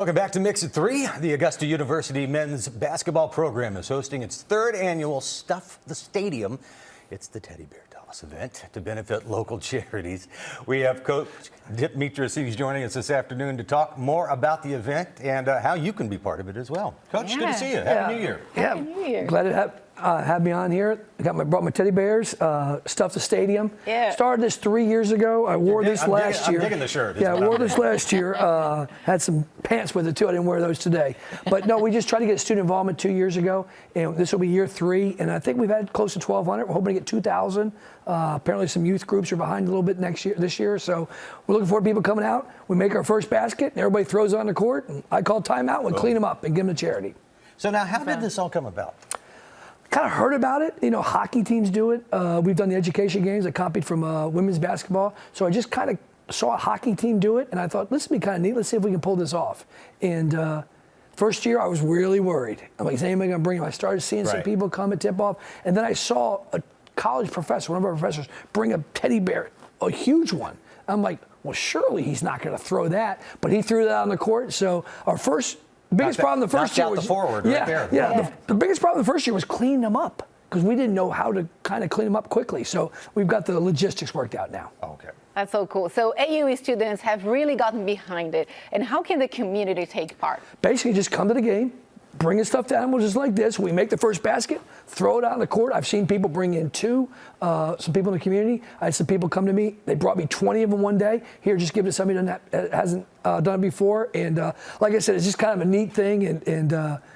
Welcome back to Mix at 3. The Augusta University men's basketball program is hosting its third annual Stuff the Stadium. It's the Teddy Bear Toss event to benefit local charities. We have Coach Demetrius. He's joining us this afternoon to talk more about the event and how you can be part of it as well. Coach, good to see you. Happy New Year. Happy New Year. Glad to have me on here. Brought my teddy bears, Stuff the Stadium. Yeah. Started this 3 years ago. I wore this last year. I'm digging the shirt. Yeah, I wore this last year. Had some pants with it too. I didn't wear those today. But no, we just tried to get student involvement 2 years ago, and this will be year 3. And I think we've had close to 1,200. We're hoping to get 2,000. Apparently, some youth groups are behind a little bit this year. So we're looking forward to people coming out. We make our first basket, and everybody throws on the court. And I call timeout and clean them up and give them to charity. So now, how did this all come about? Kind of heard about it. You know, hockey teams do it. We've done the education games. I copied from women's basketball. So I just kind of saw a hockey team do it, and I thought, this would be kind of neat. Let's see if we can pull this off. And first year, I was really worried. I'm like, is anybody going to bring them? I started seeing some people come at tip-off, and then I saw a college professor, one of our professors, bring a teddy bear, a huge one. I'm like, well, surely he's not going to throw that. But he threw that on the court. So our biggest problem the first year was the forward right there. The biggest problem the first year was cleaning them up because we didn't know how to kind of clean them up quickly. So we've got the logistics worked out now. Okay. That's so cool. So AUE students have really gotten behind it. And how can the community take part? Basically, just come to the game, bring a stuffed animal just like this. We make the first basket, throw it out on the court. I've seen people bring in 2, some people in the community. I had some people come to me. They brought me 20 of them one day. Here, just give it to somebody that hasn't done it before. And like I said, it's just kind of a neat thing.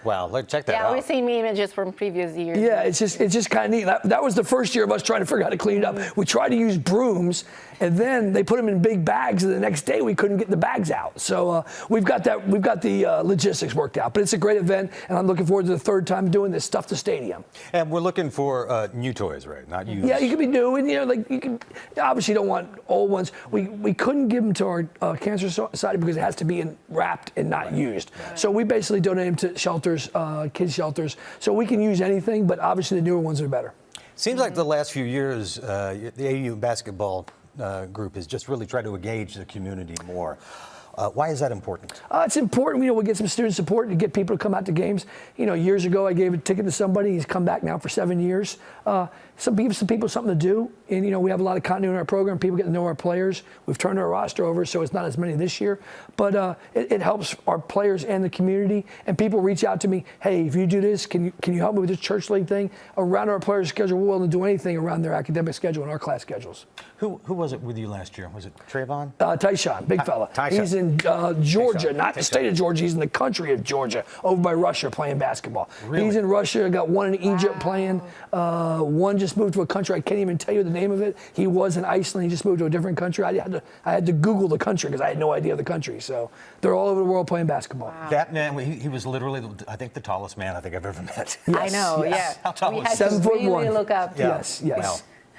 Wow, let's check that out. Yeah, we've seen images from previous years. Yeah, it's just kind of neat. That was the first year of us trying to figure out how to clean it up. We tried to use brooms, and then they put them in big bags, and the next day we couldn't get the bags out. So we've got the logistics worked out. But it's a great event, and I'm looking forward to the third time doing this Stuff the Stadium. And we're looking for new toys, right? Not used. Yeah, you could be new, and like you can obviously don't want old ones. We couldn't give them to our cancer society because it has to be wrapped and not used. So we basically donate them to shelters, kids shelters. So we can use anything, but obviously the newer ones are better. Seems like the last few years, the AU basketball group has just really tried to engage the community more. Why is that important? It's important. We get some student support to get people to come out to games. Years ago, I gave a ticket to somebody. He's come back now for 7 years. Some people something to do. And, we have a lot of continuity in our program. People get to know our players. We've turned our roster over, so it's not as many this year. But it helps our players and the community. And people reach out to me, hey, if you do this, can you help me with this church league thing? Around our players' schedule, we're willing to do anything around their academic schedule and our class schedules. Who was it with you last year? Was it Trayvon? Tyshawn, big fella. Tyshawn. He's in Georgia, not the state of Georgia. He's in the country of Georgia, over by Russia playing basketball. Really? He's in Russia. Got one in Egypt playing. One just moved to a country. I can't even tell you the name of it. He was in Iceland. He just moved to a different country. I had to Google the country because I had no idea the country. So they're all over the world playing basketball. Wow. That man, he was literally, I think, the tallest man I think I've ever met. Yes, I know, yes. yeah. How tall was he? 7'1". Really look up. Yeah. Yes. Wow.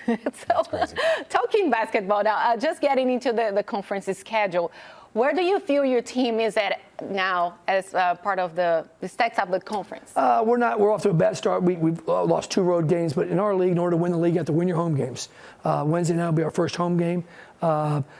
So, talking basketball now, just getting into the conference schedule, where do you feel your team is at now as part of the stats of the conference? We're off to a bad start. We've lost 2 road games, but in our league, in order to win the league, you have to win your home games. Wednesday night will be our first home game.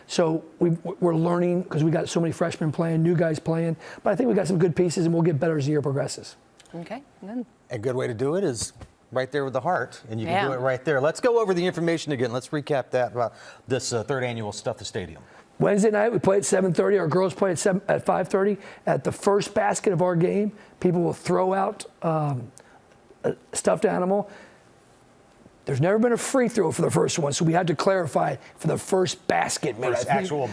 So we're learning because we got so many freshmen playing, new guys playing. But I think we got some good pieces, and we'll get better as the year progresses. Okay, good. A good way to do it is right there with the heart, and you can do it right there. Let's go over the information again. Let's recap that about this third annual Stuff the Stadium. Wednesday night, we play at 7:30. Our girls play at 5:30. At the first basket of our game, people will throw out a stuffed animal. There's never been a free throw for the first one, so we had to clarify for the first basket. First actual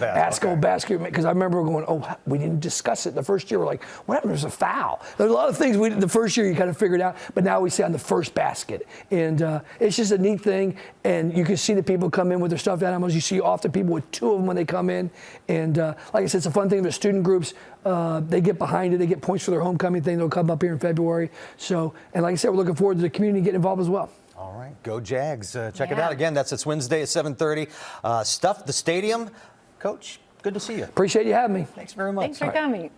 basket. Because I remember going, oh, we didn't discuss it. The first year, we're like, what happened? There's a foul. There's a lot of things the first year you kind of figured out, but now we say on the first basket. And it's just a neat thing, and you can see the people come in with their stuffed animals. You see often people with 2 of them when they come in. And like I said, it's a fun thing. The student groups, they get behind it. They get points for their homecoming thing. They'll come up here in February. So, and like I said, we're looking forward to the community getting involved as well. All right, go Jags. Check it out again. That's this Wednesday at 7:30. Stuff the Stadium. Coach, good to see you. Appreciate you having me. Thanks very much. Thanks for coming.